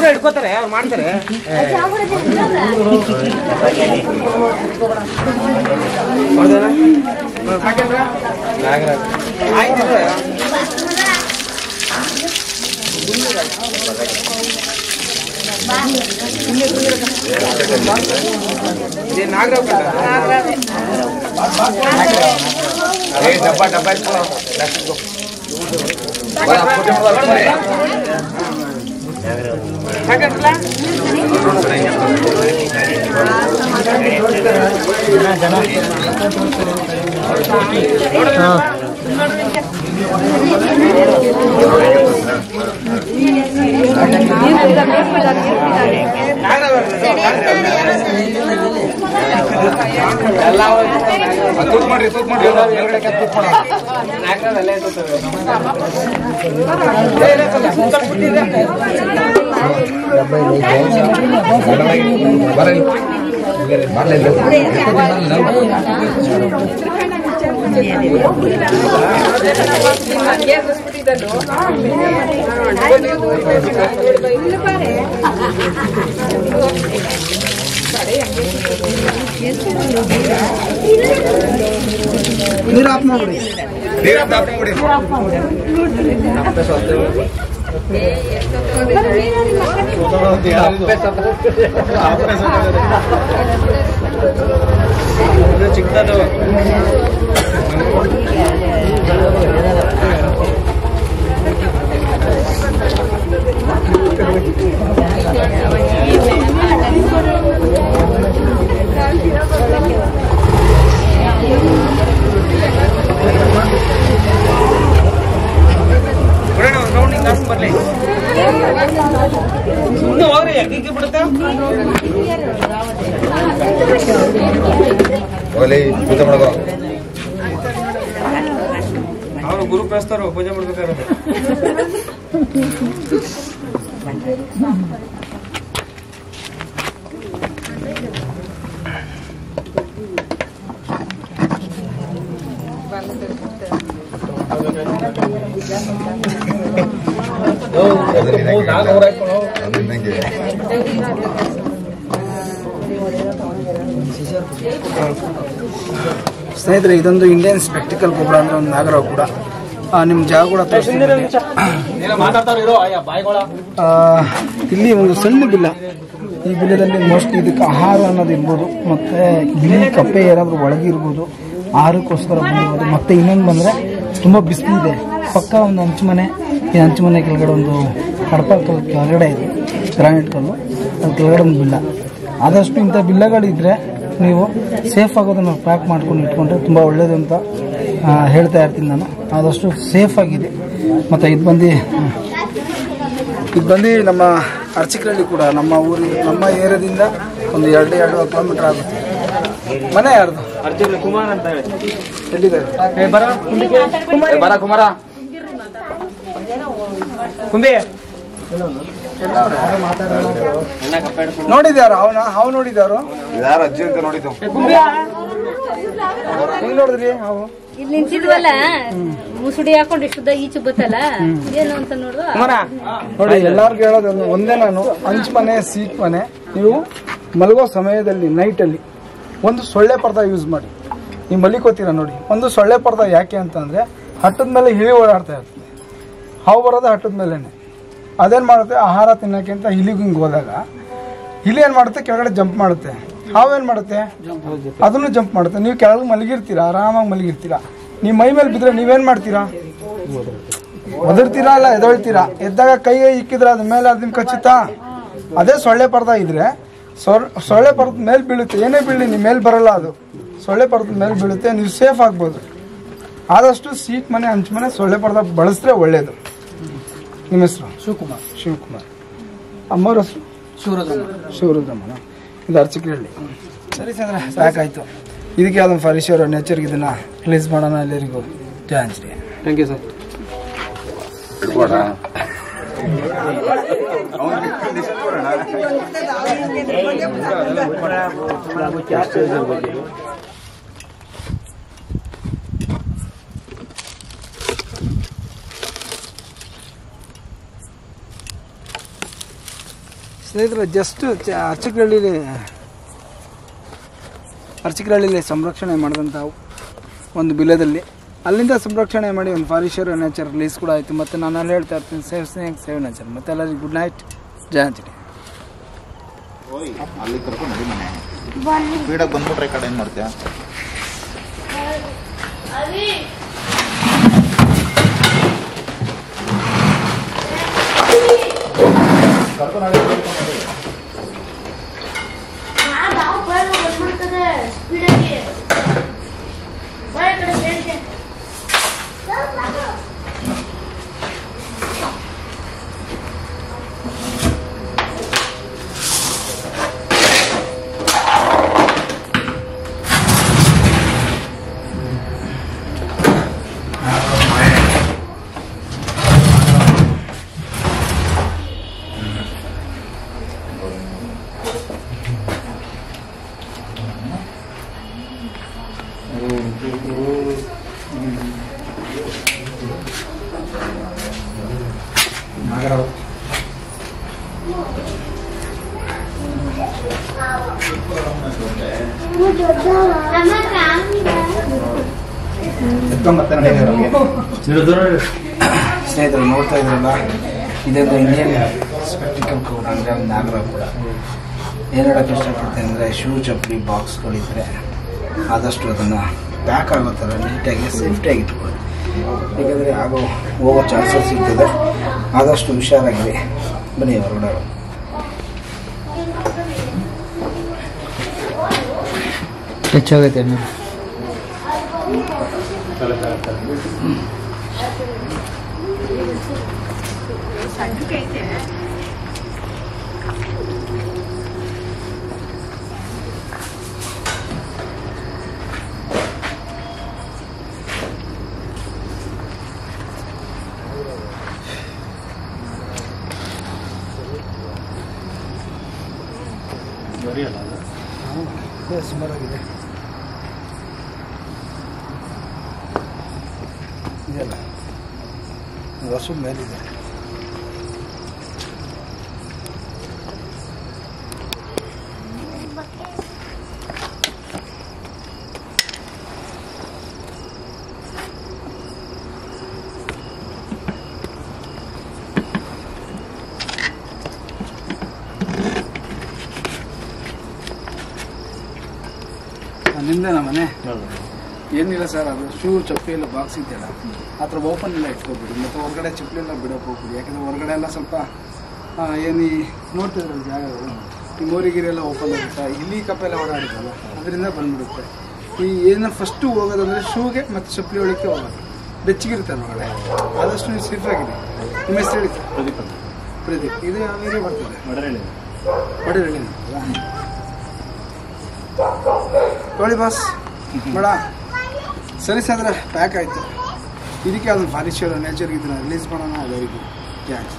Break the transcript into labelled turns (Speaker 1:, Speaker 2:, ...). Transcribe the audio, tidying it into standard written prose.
Speaker 1: ಇಟ್ಕೋತಾರೆ ಅವ್ರು ಮಾಡ್ತಾರೆ.
Speaker 2: ಡಬ್ಬ ಡಬ್ಬ ತೂತ್ ಮಾಡ್ರಿ
Speaker 1: ನೀರು ಆಫ್ ಮಾಡ್ಬಿಡಿ. ಚಿಕ್ಕದು ಬರ್ಲಿ ಸುಮ್ಮನೆ ಹೋಗ್ರಿ ಯಾಕೆ ಬಿಡುತ್ತೆ ಪೂಜೆ ಮಾಡೋ ಅವರು ಗುರು ಪ್ರಸ್ತಾರ ಪೂಜೆ ಮಾಡ್ಬೇಕಾದ್ರೆ ಸ್ನೇಹಿತರೆ, ಇದೊಂದು ಇಂಡಿಯನ್ ಸ್ಪೆಕ್ಟಿಕಲ್ ಗೊಬ್ಬರ ಅಂದ್ರೆ ಒಂದು ನಾಗರಾವ್ ಕೂಡ. ನಿಮ್ಮ ಜಾಗ ಕೂಡ ಇಲ್ಲಿ ಒಂದು ಸಣ್ಣ ಬಿಲ್ಲ. ಈ ಬಿಲ್ಲದಲ್ಲಿ ಮೋಸ್ಟ್ಲಿ ಇದಕ್ಕೆ ಆಹಾರ ಅನ್ನೋದು ಇರ್ಬೋದು, ಮತ್ತೆ ಬಿಳಿ ಕಪ್ಪೆ ಏನಾದರೂ ಒಳಗಿರ್ಬೋದು, ಆಹಾರಕ್ಕೋಸ್ಕರ ಬಂದಿರ್ಬೋದು. ಮತ್ತೆ ಇನ್ನೊಂದು ಬಂದರೆ ತುಂಬ ಬಿಸಿಲಿದೆ, ಪಕ್ಕ ಒಂದು ಹಂಚು ಮನೆ. ಈ ಹಂಚು ಮನೆ ಕೆಳಗಡೆ ಒಂದು ಕಡಪ ಕೆಳಗಡೆ ಇದೆ, ಗ್ರಾನೈಟ್ ಕಲ್ಲು, ಅದು ಕೆಳಗಡೆ ಒಂದು ಬಿಲ್ಲ. ಆದಷ್ಟು ಇಂಥ ಬಿಲ್ಲಗಳಿದ್ರೆ ನೀವು ಸೇಫ್ ಆಗೋದನ್ನು ಪ್ಯಾಕ್ ಮಾಡ್ಕೊಂಡು ಇಟ್ಕೊಂಡ್ರೆ ತುಂಬ ಒಳ್ಳೇದು ಅಂತ ಹೇಳ್ತಾ ಇರ್ತೀನಿ ನಾನು. ಆದಷ್ಟು ಸೇಫ್ ಆಗಿದೆ. ಮತ್ತು ಇದು ಬಂದು ನಮ್ಮ ಅರ್ಚಿಕರಳ್ಳಿ ಕೂಡ ನಮ್ಮ ಏರಿಯಾದಿಂದ ಒಂದು 2 ಕಿಲೋಮೀಟರ್ ಆಗುತ್ತೆ. ಮನೆ ಯಾರ್ದು?
Speaker 2: ಅರ್ಜುನ್ ಕುಮಾರ್ ಅಂತ ಹೇಳಿ.
Speaker 1: ಎಲ್ಲಿದ್ದಾರೆ?
Speaker 2: ಬರ ಕುಮಾರ ಕುಂಬಿ
Speaker 1: ನೋಡಿದ್ಯಾರು? ಹಾವು ನೋಡಿದ್ಯಾರು?
Speaker 2: ಯಾರು ಅಜ್ಜಿ ಅಂತ ನೋಡಿದ್ದು.
Speaker 1: ಹೆಂಗ್ ನೋಡಿದ್ರಿ ಹಾವು?
Speaker 3: ಇಲ್ಲಿ ನಿಂತಿದ್ವಲ್ಲ, ಮುಸುಡಿ ಹಾಕೊಂಡು ಇಷ್ಟುದ್ದ ಈಚೆ ಬತ್ತಲ್ಲ, ಏನು ಅಂತ ನೋಡುವ
Speaker 1: ನೋಡಿ. ಎಲ್ಲಾರ್ಗು ಹೇಳೋದು ಒಂದೇ, ನಾನು ಹಂಚ್ ಮನೆ, ಸೀಟ್ ಮನೆ, ನೀವು ಮಲಗೋ ಸಮಯದಲ್ಲಿ ನೈಟಲ್ಲಿ ಒಂದು ಸೊಳ್ಳೆ ಪರ್ದ ಯೂಸ್ ಮಾಡಿ. ನೀವು ಮಲಿಕೋತೀರ ನೋಡಿ, ಒಂದು ಸೊಳ್ಳೆ ಪರ್ದ ಯಾಕೆ ಅಂತಂದ್ರೆ ಹಟ್ಟದ ಮೇಲೆ ಇಲಿ ಓಡಾಡ್ತಾ ಇರ್ತದೆ. ಹಾವು ಬರೋದು ಹಟ್ಟದ ಮೇಲೇನೆ. ಅದೇನು ಮಾಡುತ್ತೆ, ಆಹಾರ ತಿನ್ನೋಕೆ ಅಂತ ಇಲಿಗೆ ಹಿಂಗೆ ಹೋದಾಗ ಇಲಿ ಏನು ಮಾಡುತ್ತೆ, ಕೆಳಗಡೆ ಜಂಪ್ ಮಾಡುತ್ತೆ. ಹಾವು ಏನು ಮಾಡುತ್ತೆ, ಅದನ್ನು ಜಂಪ್ ಮಾಡುತ್ತೆ. ನೀವು ಕೆಳಗೆ ಮಲಗಿರ್ತೀರಾ, ಆರಾಮಾಗಿ ಮಲಗಿರ್ತೀರಾ. ನೀವು ಮೈ ಮೇಲೆ ಬಿದ್ದರೆ ನೀವೇನು ಮಾಡ್ತೀರಾ? ಒದರ್ತೀರಾ, ಇಲ್ಲ ಎದೊಳ್ತೀರಾ? ಎದ್ದಾಗ ಕೈಗೆ ಇಕ್ಕಿದ್ರೆ ಅದ ಮೇಲೆ ಅದನ್ನ ಕಚ್ಚುತ್ತಾ? ಅದೇ ಸೊಳ್ಳೆ ಪರ್ದ ಇದ್ರೆ ಸೊಳ್ಳೆ ಪರ್ದ ಮೇಲೆ ಬೀಳುತ್ತೆ, ಏನೇ ಬೀಳಿ ನಿಮ್ಮ ಮೇಲೆ ಬರಲ್ಲ, ಅದು ಸೊಳ್ಳೆ ಪರ್ದ ಮೇಲೆ ಬೀಳುತ್ತೆ, ನೀವು ಸೇಫ್ ಆಗ್ಬೋದು. ಆದಷ್ಟು ಸೀಟ್ ಮನೆ ಹಂಚು ಮನೆ ಸೊಳ್ಳೆ ಪರ್ದ ಬಳಸಿದ್ರೆ ಒಳ್ಳೇದು. ನಿಮ್ಮ ಹೆಸರು? ಶಿವಕುಮಾರ್. ಅಮ್ಮವ್ರ ಹೆಸರು? ಶಿವರುದ್ರಮ್ಮನ. ಇದು ಅರ್ಚಕರಹಳ್ಳಿ. ಸರಿ ಚಂದ್ರ, ಸಾಕಾಯ್ತು. ಇದಕ್ಕೆ ಯಾವ್ದೊಂದು ಫಾರಿಶರ್ ನೇಚರ್ಗೆ ಇದನ್ನ ರಿಲೀಸ್ ಮಾಡೋಣ. ಎಲ್ಲರಿಗೂ ಜಯ ಆಂಜನೇಯ.
Speaker 2: Thank you sir.
Speaker 1: ಸ್ನೇಹಿತರೆ, ಜಸ್ಟ್ ಅರ್ಚಕರಹಳ್ಳಿಲಿ ಸಂರಕ್ಷಣೆ ಮಾಡಿದಂಥ ಒಂದು ಬಿಲದಲ್ಲಿ ಅಲ್ಲಿಂದ ಸಂರಕ್ಷಣೆ ಮಾಡಿ ಒಂದು ಫಾರಿಶರ್ ನೇಚರ್ ರಿಲೀಸ್ ಕೂಡ ಆಯಿತು. ಮತ್ತು ನಾನು ಅಲ್ಲಿ ಹೇಳ್ತಾ ಇರ್ತೀನಿ, ಸೇವ್ ನೇಚರ್. ಮತ್ತು ಎಲ್ಲರಿಗೂ ಗುಡ್ ನೈಟ್, ಜಯ ಆಂಜನೇಯ.
Speaker 4: ಅಲ್ಲಿ ಕರ್ಕೊಂಡು ನಡಿ ಮನೆ ಸ್ಪೀಡಾಗಿ ಬಂದ್ಬಿಟ್ರೆ ಈ ಕಡೆ ಏನು ಮಾಡ್ತೀಯ?
Speaker 1: ಸ್ನೇಹಿತರು ನೋಡ್ತಾ ಇದ್ರಲ್ಲ, ಇದೊಂದು ಇಂಡಿಯನ್ ಸ್ಪೆಕ್ಟಿಕಲ್ ಕೋಡ್ ಅಂದರೆ ಒಂದು ನಾಗರ ಕೂಡ. ಏನು ಹೇಳೋಕ್ಕೆ ಇಷ್ಟಪಡ್ತೀನಿ ಅಂದರೆ, ಶೂ ಚಪ್ಪಲಿ ಬಾಕ್ಸ್ಗಳಿದ್ರೆ ಆದಷ್ಟು ಅದನ್ನು ಪ್ಯಾಕ್ ಆಗೋ ಥರ ನೀಟಾಗಿ ಸೇಫ್ಟಿಯಾಗಿ ಇಟ್ಕೊಳ್ಳಿ. ಯಾಕಂದರೆ ಹೋಗೋ ಚಾನ್ಸಸ್ ಇರ್ತದೆ. ಆದಷ್ಟು ಹುಷಾರಾಗಿ ಬನ್ನಿ ಹೊರಗಡೆ.
Speaker 2: ಹೆಚ್ಚಾಗೈತೆ
Speaker 1: ಸುಮಾರಾಗಿದೆ. ಇದೆಲ್ಲ ವರ್ಷದ ಮೇಲಿದೆ. ನಿಮ್ದೇ ಮನೆ? ಏನಿಲ್ಲ ಸರ್, ಅದು ಶೂ ಚಪ್ಪಲಿ ಎಲ್ಲ ಬಾಕ್ಸ್ ಇದೆಯಲ್ಲ, ಆ ಥರ ಓಪನ್ ಎಲ್ಲ ಇಟ್ಕೊಬಿಡಿ. ಮತ್ತು ಹೊರಗಡೆ ಚಪ್ಪಲಿ ಎಲ್ಲ ಬಿಡೋಕೆ ಹೋಗ್ಬಿಡಿ. ಯಾಕಂದರೆ ಹೊರಗಡೆ ಎಲ್ಲ ಸ್ವಲ್ಪ ಏನು ನೋಡ್ತಿದ್ರಲ್ಲ ಜಾಗಗಳು, ಈ ಮೋರಿಗಿರಿ ಎಲ್ಲ ಓಪನ್ ಆಗುತ್ತೆ, ಇಲ್ಲಿ ಕಪ್ಪೆಲ್ಲ ಓಡಾಡಿದ್ರಲ್ಲ, ಅದರಿಂದ ಬಂದ್ಬಿಡುತ್ತೆ. ಈ ಏನು ಫಸ್ಟು ಹೋಗೋದಂದರೆ ಶೂಗೆ ಮತ್ತು ಚಪ್ಪಲಿ ಒಳಕ್ಕೆ ಹೋಗೋದು, ಬೆಚ್ಚಗಿರುತ್ತೆ ಹೊರಗಡೆ. ಆದಷ್ಟು ನೀವು ಸೇಫ್ ಆಗಿದೆ. ನಿಮ್ಮ ಹೆಸರು ಹೇಳಿ? ಪ್ರದೀಪ್. ಇದು ಯಾವ ಏರಿಯಾ ಬರ್ತದೆ? ವಡರಳ್ಳಿ ನೋಡಿ ಬಾಸ್ ಬೇಡ. ಸರಿ ಸರ್, ಪ್ಯಾಕ್ ಆಯಿತು. ಇದಕ್ಕೆ ಅದನ್ನು ಫಾರಿಶರ್ ನೇಚರ್ಗೆ ಇದನ್ನು ರಿಲೀಸ್ ಮಾಡೋಣ. ಎಲ್ಲರಿಗೂ ಥ್ಯಾಂಕ್ಸ್.